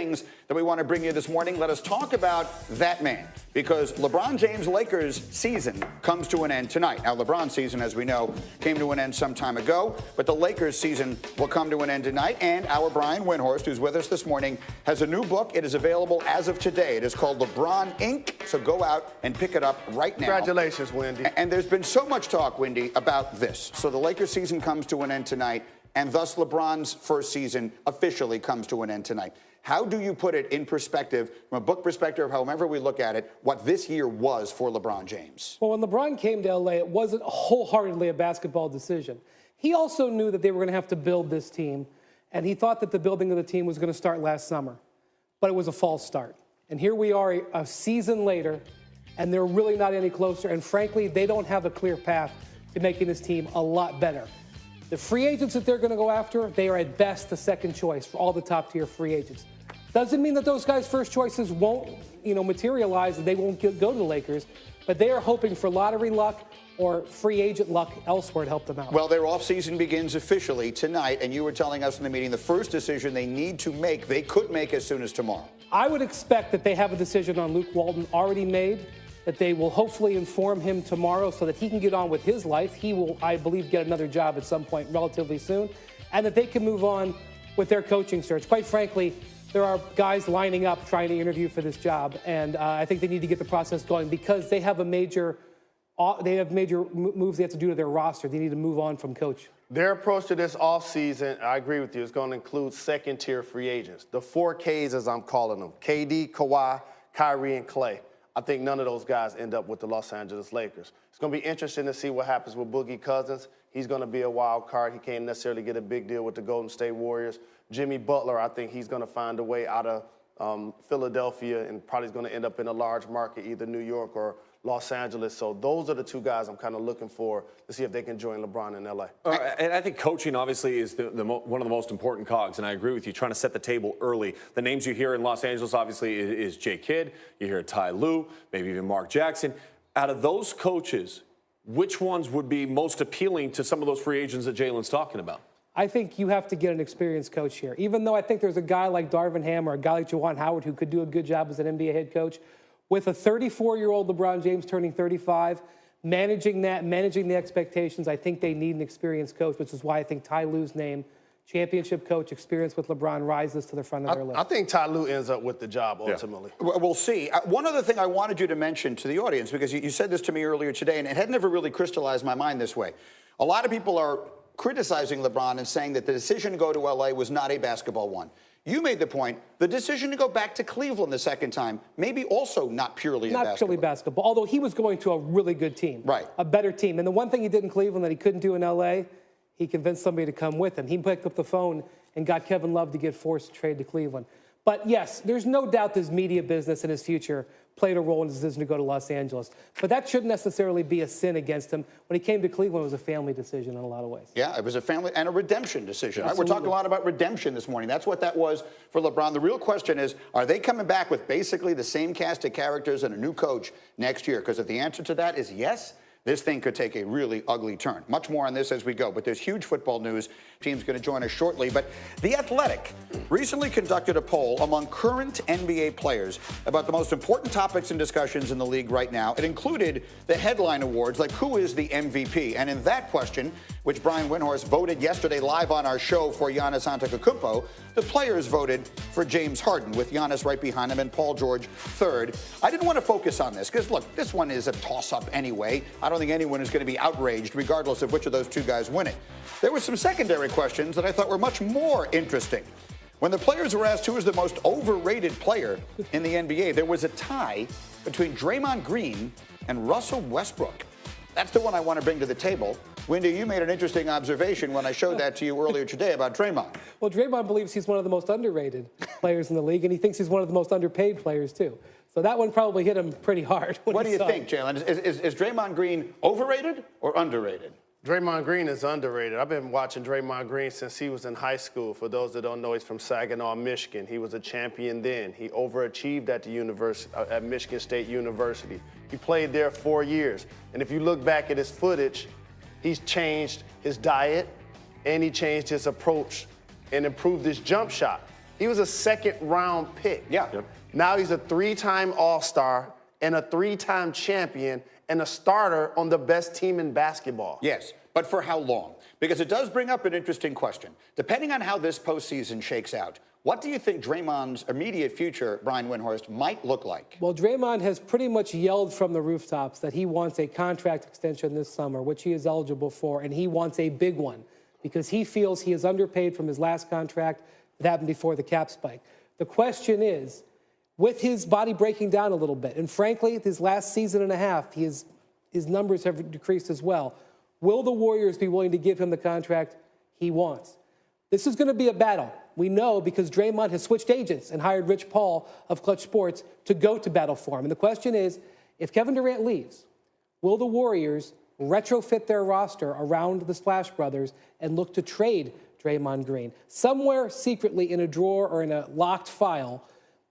things that we want to bring you this morning. Let us talk about that man, because LeBron James' Lakers season comes to an end tonight. Now, LeBron's season, as we know, came to an end some time ago, but the Lakers season will come to an end tonight. And our Brian Windhorst, who's with us this morning, has a new book. It is available as of today. It is called LeBron Inc. So go out and pick it up right now. Congratulations, Wendy. And there's been so much talk, Wendy, about this. So the Lakers season comes to an end tonight, and thus LeBron's first season officially comes to an end tonight. How do you put it in perspective, from a book perspective, however we look at it, what this year was for LeBron James? Well, when LeBron came to L.A., it wasn't wholeheartedly a basketball decision. He also knew that they were going to have to build this team, and he thought that the building of the team was going to start last summer. But it was a false start. And here we are a season later, and they're really not any closer. And frankly, they don't have a clear path to making this team a lot better. The free agents that they're going to go after, they are at best the second choice for all the top-tier free agents. Doesn't mean that those guys' first choices won't, materialize and they won't go to the Lakers, but they are hoping for lottery luck or free agent luck elsewhere to help them out. Well, their offseason begins officially tonight, and you were telling us in the meeting the first decision they need to make, they could make as soon as tomorrow. I would expect that they have a decision on Luke Walton already made, that they will hopefully inform him tomorrow so that he can get on with his life. He will, I believe, get another job at some point relatively soon, and that they can move on with their coaching search. Quite frankly, there are guys lining up trying to interview for this job, and I think they need to get the process going because they have major moves they have to do to their roster. They need to move on from coach. Their approach to this offseason, I agree with you, is going to include second-tier free agents. The 4 Ks, as I'm calling them, KD, Kawhi, Kyrie, and Klay. I think none of those guys end up with the Los Angeles Lakers. It's going to be interesting to see what happens with Boogie Cousins. He's going to be a wild card. He can't necessarily get a big deal with the Golden State Warriors. Jimmy Butler, I think he's going to find a way out of Philadelphia and probably is going to end up in a large market, either New York or Los Angeles. So those are the 2 guys I'm kind of looking for to see if they can join LeBron in L.A. And I think coaching, obviously, is one of the most important cogs. And I agree with you, trying to set the table early. The names you hear in Los Angeles, obviously, is Jay Kidd. You hear Ty Lue, maybe even Mark Jackson. Out of those coaches, which ones would be most appealing to some of those free agents that Jalen's talking about? I think you have to get an experienced coach here. Even though I think there's a guy like Darvin Ham or a guy like Juwan Howard who could do a good job as an NBA head coach, with a 34-year-old LeBron James turning 35, managing the expectations, I think they need an experienced coach, which is why I think Ty Lue's name, championship coach, experience with LeBron, rises to the front of their list. I think Ty Lue ends up with the job ultimately. Yeah. We'll see. One other thing I wanted you to mention to the audience, because you said this to me earlier today, and it had never really crystallized my mind this way. A lot of people are criticizing LeBron and saying that the decision to go to L.A. was not a basketball one. You made the point, the decision to go back to Cleveland the second time, maybe also not purely not purely basketball, although he was going to a really good team. Right. A better team. And the one thing he did in Cleveland that he couldn't do in L.A., he convinced somebody to come with him. He picked up the phone and got Kevin Love to get forced to trade to Cleveland. But yes, there's no doubt this media business in his future played a role in his decision to go to Los Angeles. But that shouldn't necessarily be a sin against him. When he came to Cleveland, it was a family decision in a lot of ways. Yeah, it was a family and a redemption decision. Absolutely. We're talking a lot about redemption this morning. That's what that was for LeBron. The real question is, are they coming back with basically the same cast of characters and a new coach next year? Because if the answer to that is yes, this thing could take a really ugly turn. Much more on this as we go, but there's huge football news. Team's going to join us shortly. But The Athletic recently conducted a poll among current NBA players about the most important topics and discussions in the league right now. It included the headline awards, like who is the MVP? And in that question, which Brian Windhorst voted yesterday live on our show for Giannis Antetokounmpo, the players voted for James Harden, with Giannis right behind him and Paul George third. I didn't want to focus on this because, look, this one is a toss-up anyway. I don't think anyone is going to be outraged regardless of which of those 2 guys win it. There were some secondary questions that I thought were much more interesting. When the players were asked who is the most overrated player in the NBA, there was a tie between Draymond Green and Russell Westbrook. That's the one I want to bring to the table. Wendy, you made an interesting observation when I showed that to you earlier today about Draymond. Well, Draymond believes he's one of the most underrated players in the league, and he thinks he's one of the most underpaid players, too. So that one probably hit him pretty hard. What do you think, Jalen? Is Draymond Green overrated or underrated? Draymond Green is underrated. I've been watching Draymond Green since he was in high school. For those that don't know, he's from Saginaw, Michigan. He was a champion then. He overachieved at the university, at Michigan State University. He played there 4 years. And if you look back at his footage, he's changed his diet and he changed his approach and improved his jump shot. He was a second-round pick. Yeah. Yep. Now he's a 3-time All-Star and a 3-time champion and a starter on the best team in basketball. Yes, but for how long? Because it does bring up an interesting question. Depending on how this postseason shakes out, what do you think Draymond's immediate future, Brian Windhorst, might look like? Well, Draymond has pretty much yelled from the rooftops that he wants a contract extension this summer, which he is eligible for, and he wants a big one because he feels he is underpaid from his last contract that happened before the cap spike. The question is, with his body breaking down a little bit, and frankly, this last season and a half, his numbers have decreased as well. Will the Warriors be willing to give him the contract he wants? This is going to be a battle. We know because Draymond has switched agents and hired Rich Paul of Clutch Sports to go to battle for him. And the question is, if Kevin Durant leaves, will the Warriors retrofit their roster around the Splash Brothers and look to trade Draymond Green? Somewhere secretly in a drawer or in a locked file,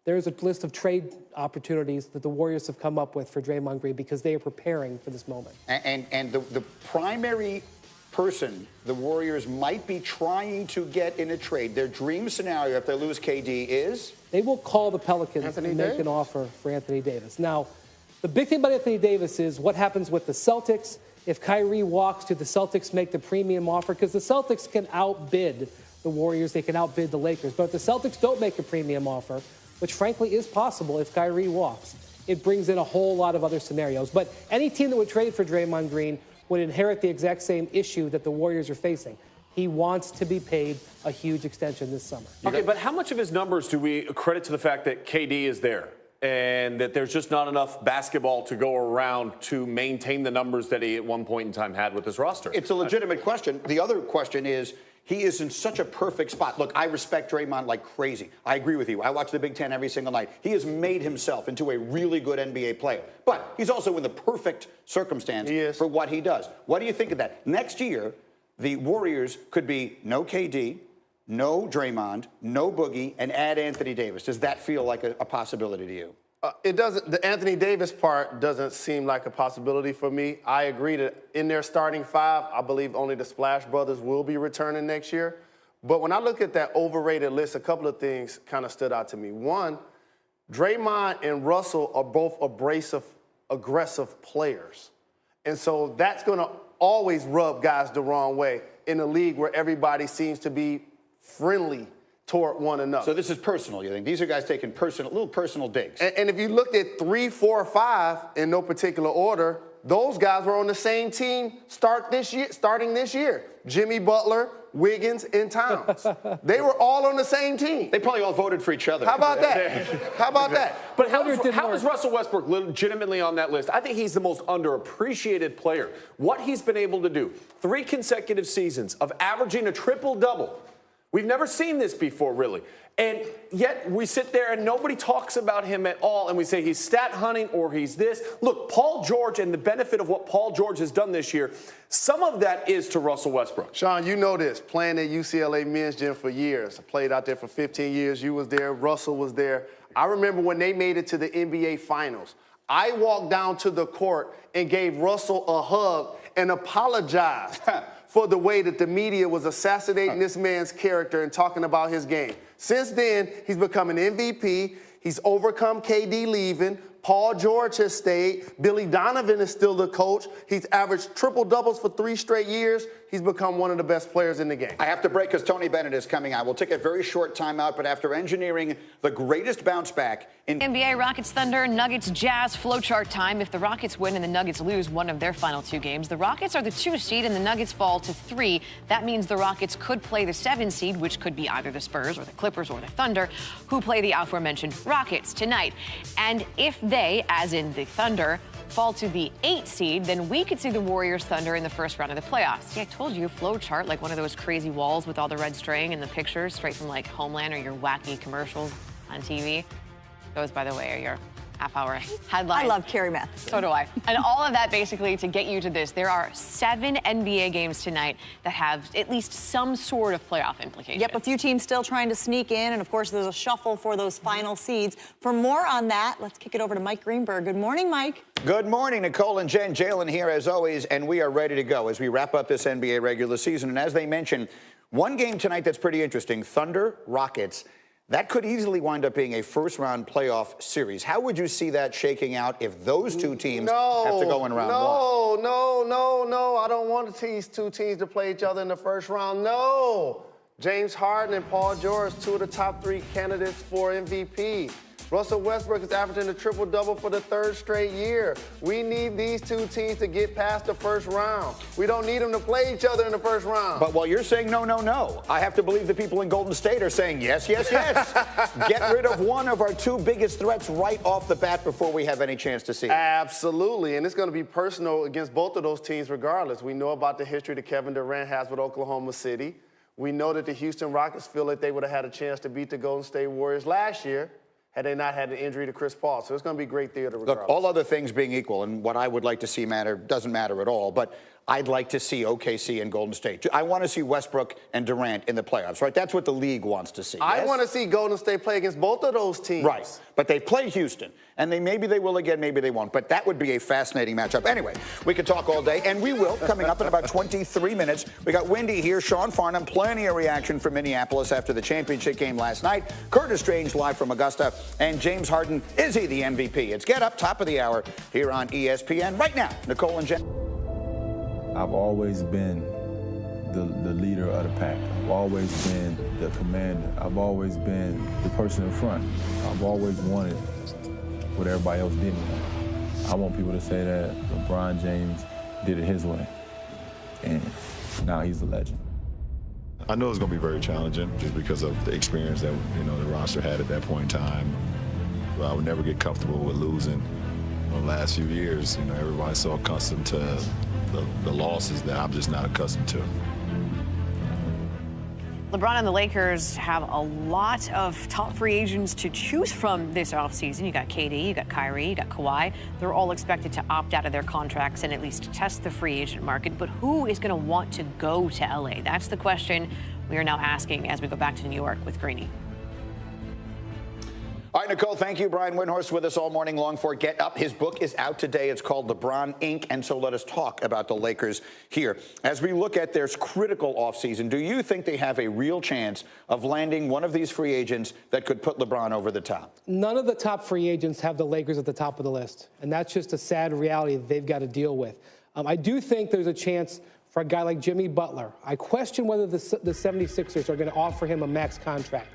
there's a list of trade opportunities that the Warriors have come up with for Draymond Green because they are preparing for this moment. And the primary person the Warriors might be trying to get in a trade, their dream scenario if they lose KD is? They will call the Pelicans and make an offer for Anthony Davis. Now, the big thing about Anthony Davis is what happens with the Celtics. If Kyrie walks, do the Celtics make the premium offer? Because the Celtics can outbid the Warriors. They can outbid the Lakers. But if the Celtics don't make a premium offer, which frankly is possible if Kyrie walks, it brings in a whole lot of other scenarios. But any team that would trade for Draymond Green would inherit the exact same issue that the Warriors are facing. He wants to be paid a huge extension this summer. Okay, but how much of his numbers do we credit to the fact that KD is there and that there's just not enough basketball to go around to maintain the numbers that he at one point in time had with his roster? It's a legitimate question. The other question is, he is in such a perfect spot. Look, I respect Draymond like crazy. I agree with you. I watch the Big Ten every single night. He has made himself into a really good NBA player. But he's also in the perfect circumstance for what he does. What do you think of that? Next year, the Warriors could be no KD, no Draymond, no Boogie, and add Anthony Davis. Does that feel like a possibility to you? It doesn't. The Anthony Davis part doesn't seem like a possibility for me. I agree that in their starting five, I believe only the Splash Brothers will be returning next year. But when I look at that overrated list, a couple of things kind of stood out to me. One, Draymond and Russell are both abrasive, aggressive players. And so that's going to always rub guys the wrong way in a league where everybody seems to be friendly toward one another. So this is personal, you think? These are guys taking little personal digs. And if you looked at 3, 4, 5 in no particular order, those guys were on the same team starting this year. Jimmy Butler, Wiggins, and Towns. They were all on the same team. They probably all voted for each other. How about that? How about that? But how is Russell Westbrook legitimately on that list? I think he's the most underappreciated player. What he's been able to do, 3 consecutive seasons of averaging a triple-double. We've never seen this before, really. And yet we sit there and nobody talks about him at all, and we say he's stat hunting or he's this. Look, Paul George and the benefit of what Paul George has done this year, some of that is to Russell Westbrook. Sean, you know this, playing at UCLA men's gym for years. I played out there for 15 years. You was there. Russell was there. I remember when they made it to the NBA Finals. I walked down to the court and gave Russell a hug and apologized for the way that the media was assassinating this man's character and talking about his game. Since then, he's become an MVP. He's overcome KD leaving. Paul George has stayed. Billy Donovan is still the coach. He's averaged triple-doubles for 3 straight years. He's become one of the best players in the game. I have to break because Tony Bennett is coming out. We'll take a very short timeout, but after engineering the greatest bounce back in NBA Rockets Thunder, Nuggets Jazz flowchart time. If the Rockets win and the Nuggets lose one of their final 2 games, the Rockets are the 2 seed and the Nuggets fall to 3. That means the Rockets could play the 7 seed, which could be either the Spurs or the Clippers or the Thunder, who play the aforementioned Rockets tonight. And if they, as in the Thunder, fall to the 8 seed, then we could see the Warriors Thunder in the first round of the playoffs. See, I told you, flow chart, like one of those crazy walls with all the red string and the pictures straight from like Homeland or your wacky commercials on TV. Those, by the way, are your half-hour headlines. I love Carrie Mathison. So do I. And all of that basically to get you to this. There are 7 NBA games tonight that have at least some sort of playoff implication. Yep, a few teams still trying to sneak in, and of course there's a shuffle for those final seeds. For more on that, let's kick it over to Mike Greenberg. Good morning, Mike. Good morning, Nicole and Jen. Jalen here as always, and we are ready to go as we wrap up this NBA regular season. And as they mentioned, one game tonight that's pretty interesting, Thunder Rockets. That could easily wind up being a first-round playoff series. How would you see that shaking out if those two teams have to go in round one? No. I don't want these two teams to play each other in the first round. No. James Harden and Paul George, two of the top 3 candidates for MVP. Russell Westbrook is averaging a triple-double for the 3rd straight year. We need these two teams to get past the first round. We don't need them to play each other in the first round. But while you're saying no, I have to believe the people in Golden State are saying yes. Get rid of one of our 2 biggest threats right off the bat before we have any chance to see it. Absolutely, and it's going to be personal against both of those teams regardless. We know about the history that Kevin Durant has with Oklahoma City. We know that the Houston Rockets feel like they would have had a chance to beat the Golden State Warriors last year had they not had an injury to Chris Paul. So it's going to be great theater regardless. Look, all other things being equal, and what I would like to see doesn't matter at all, but I'd like to see OKC and Golden State. I want to see Westbrook and Durant in the playoffs, right? That's what the league wants to see. I want to see Golden State play against both of those teams. Right, but they've played Houston, and maybe they will again, maybe they won't. But that would be a fascinating matchup. Anyway, we could talk all day, and we will, coming up in about 23 minutes. We got Wendy here, Sean Farnham, plenty of reaction from Minneapolis after the championship game last night. Curtis Strange live from Augusta, and James Harden, is he the MVP? It's Get Up, top of the hour here on ESPN. Right now, Nicole and Jen. I've always been the leader of the pack. I've always been the commander. I've always been the person in front. I've always wanted what everybody else didn't want. I want people to say that LeBron James did it his way, and now he's a legend. I know it's going to be very challenging just because of the experience that the roster had at that point in time. I would never get comfortable with losing. The last few years, everybody's so accustomed to the losses that I'm just not accustomed to. LeBron and the Lakers have a lot of top free agents to choose from this offseason. You got KD, you got Kyrie, you got Kawhi. They're all expected to opt out of their contracts and at least test the free agent market. But who is going to want to go to LA? That's the question we are now asking as we go back to New York with Greeny. All right, Nicole, thank you. Brian Windhorst with us all morning long for Get Up. His book is out today. It's called LeBron Inc. And so let us talk about the Lakers here. As we look at their critical offseason, do you think they have a real chance of landing one of these free agents that could put LeBron over the top? None of the top free agents have the Lakers at the top of the list. And that's just a sad reality that they've got to deal with. I do think there's a chance for a guy like Jimmy Butler. I question whether the 76ers are going to offer him a max contract.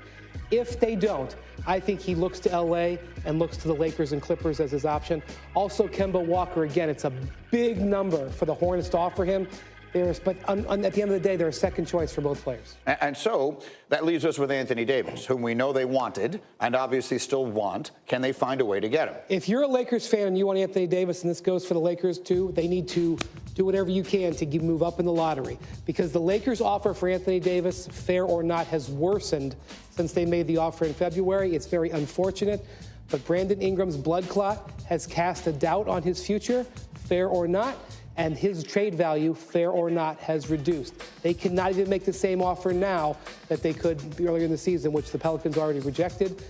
If they don't, I think he looks to L.A. and looks to the Lakers and Clippers as his option. Also, Kemba Walker, again, it's a big number for the Hornets to offer him. But at the end of the day, they're a second choice for both players. And so that leaves us with Anthony Davis, whom we know they wanted and obviously still want. Can they find a way to get him? If you're a Lakers fan and you want Anthony Davis, and this goes for the Lakers too, they need to do whatever you can to move up in the lottery. Because the Lakers' offer for Anthony Davis, fair or not, has worsened since they made the offer in February. It's very unfortunate. But Brandon Ingram's blood clot has cast a doubt on his future, fair or not. And his trade value, fair or not, has reduced. They cannot even make the same offer now that they could earlier in the season, which the Pelicans already rejected.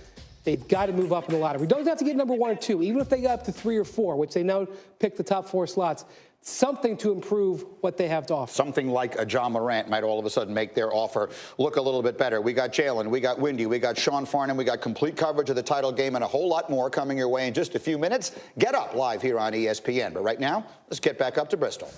They've got to move up in the lottery. Don't have to get number 1 or 2, even if they got up to 3 or 4, which they now pick the top 4 slots. Something to improve what they have to offer. Something like a John Morant might all of a sudden make their offer look a little bit better. We got Jalen, we got Wendy, we got Sean Farnham, we got complete coverage of the title game and a whole lot more coming your way in just a few minutes. Get Up live here on ESPN. But right now, let's get back up to Bristol.